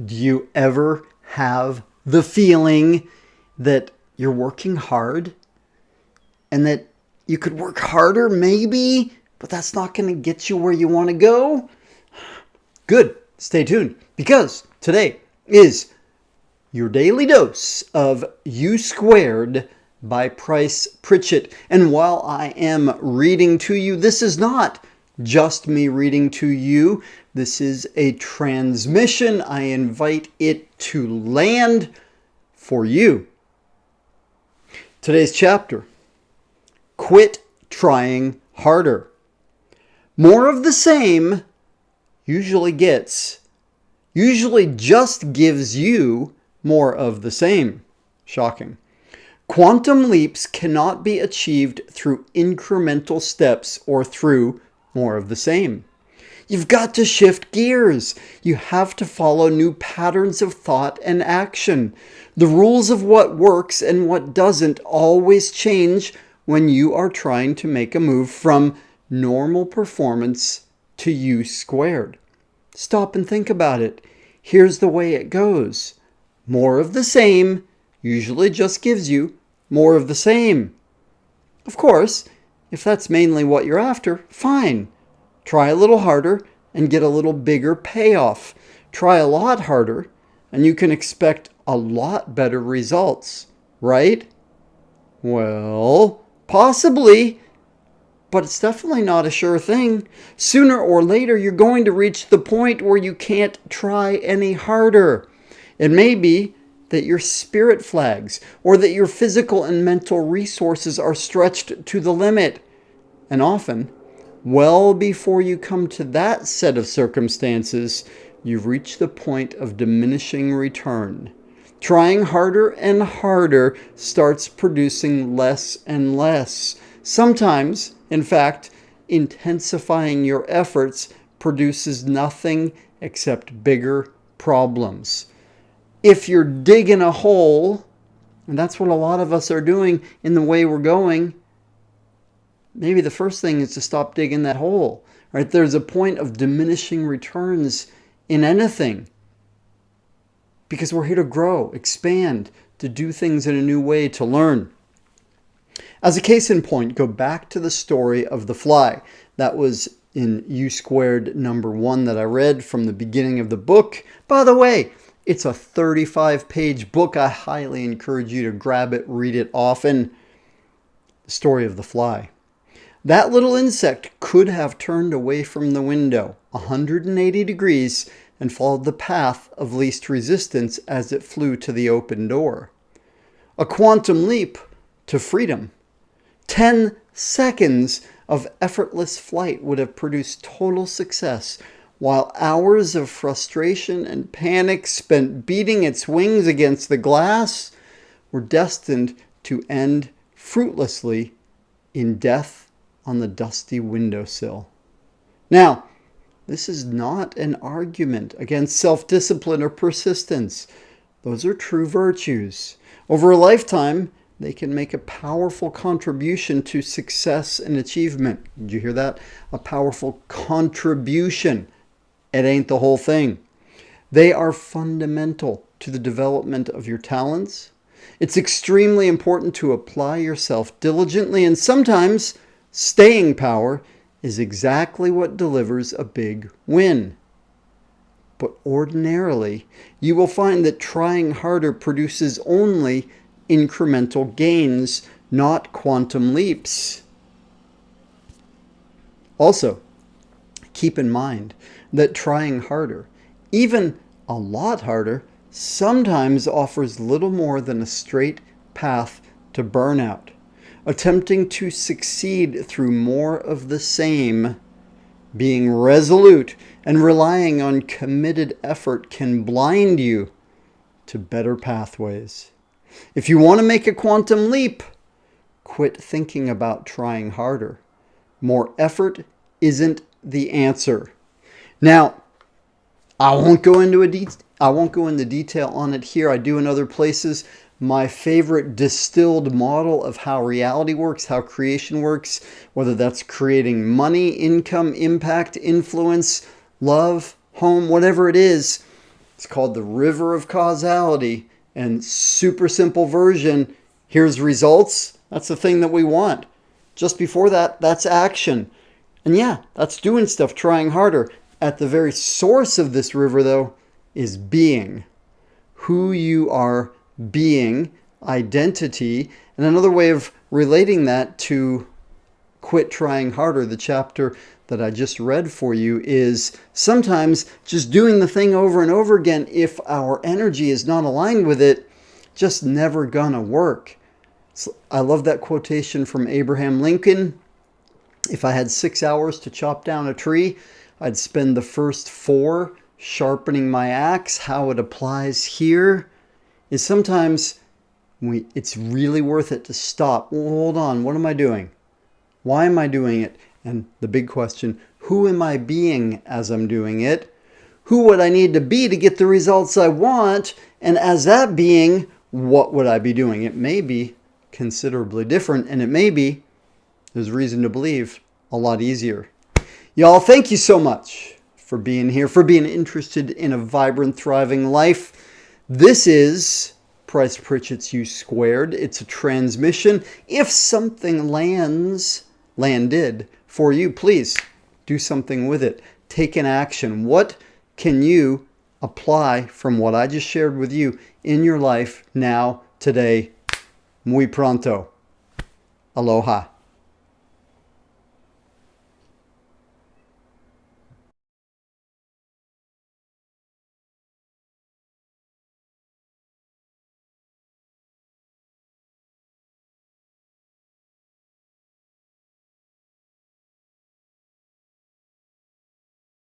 Do you ever have the feeling that you're working hard and that you could work harder maybe, but that's not going to get you where you want to go? Good. Stay tuned, because today is your daily dose of You² by Price Pritchett. And while I am reading to you, this is not just me reading to you. This is a transmission. I invite it to land for you. Today's chapter: quit trying harder. More of the same usually just gives you more of the same. Shocking. Quantum leaps cannot be achieved through incremental steps or through more of the same. You've got to shift gears. You have to follow new patterns of thought and action. The rules of what works and what doesn't always change when you are trying to make a move from normal performance to U². Stop and think about it. Here's the way it goes. More of the same usually just gives you more of the same. Of course, if that's mainly what you're after, fine. Try a little harder and get a little bigger payoff. Try a lot harder and you can expect a lot better results, right? Well, possibly, but it's definitely not a sure thing. Sooner or later, you're going to reach the point where you can't try any harder. It may be that your spirit flags, or that your physical and mental resources are stretched to the limit. And often, well before you come to that set of circumstances, you've reached the point of diminishing return. Trying harder and harder starts producing less and less. Sometimes, in fact, intensifying your efforts produces nothing except bigger problems. If you're digging a hole, and that's what a lot of us are doing in the way we're going, maybe the first thing is to stop digging that hole. Right? There's a point of diminishing returns in anything, because we're here to grow, expand, to do things in a new way, to learn. As a case in point, go back to the story of the fly. That was in U² number 1 that I read from the beginning of the book. By the way, it's a 35-page book. I highly encourage you to grab it, read it often. The story of the fly. That little insect could have turned away from the window 180 degrees and followed the path of least resistance as it flew to the open door. A quantum leap to freedom. 10 seconds of effortless flight would have produced total success, while hours of frustration and panic spent beating its wings against the glass were destined to end fruitlessly in death on the dusty windowsill. Now, this is not an argument against self-discipline or persistence. Those are true virtues. Over a lifetime, they can make a powerful contribution to success and achievement. Did you hear that? A powerful contribution. It ain't the whole thing. They are fundamental to the development of your talents. It's extremely important to apply yourself diligently, and sometimes staying power is exactly what delivers a big win. But ordinarily, you will find that trying harder produces only incremental gains, not quantum leaps. Also, keep in mind that trying harder, even a lot harder, sometimes offers little more than a straight path to burnout. Attempting to succeed through more of the same, being resolute and relying on committed effort, can blind you to better pathways. If you want to make a quantum leap, quit thinking about trying harder. More effort isn't the answer. Now, I won't go into detail on it here. I do in other places. My favorite distilled model of how reality works, how creation works, whether that's creating money, income, impact, influence, love, home, whatever it is It's called the river of causality. And super simple version, here's results. That's the thing that we want. Just before that, that's action. And yeah, that's doing stuff, trying harder. At the very source of this river, though, is being. Who you are being, identity. And another way of relating that to Quit Trying Harder, the chapter that I just read for you, is sometimes just doing the thing over and over again, if our energy is not aligned with it, just never gonna work. So I love that quotation from Abraham Lincoln. If I had 6 hours to chop down a tree, I'd spend the first 4 sharpening my axe. How it applies here is sometimes it's really worth it to stop. Well, hold on, what am I doing? Why am I doing it? And the big question, who am I being as I'm doing it? Who would I need to be to get the results I want? And as that being, what would I be doing? It may be considerably different, and it may be, there's reason to believe, a lot easier. Y'all, thank you so much for being here, for being interested in a vibrant, thriving life. This is Price Pritchett's You². It's a transmission. If something landed for you, please do something with it. Take an action. What can you apply from what I just shared with you in your life now, today? Muy pronto. Aloha.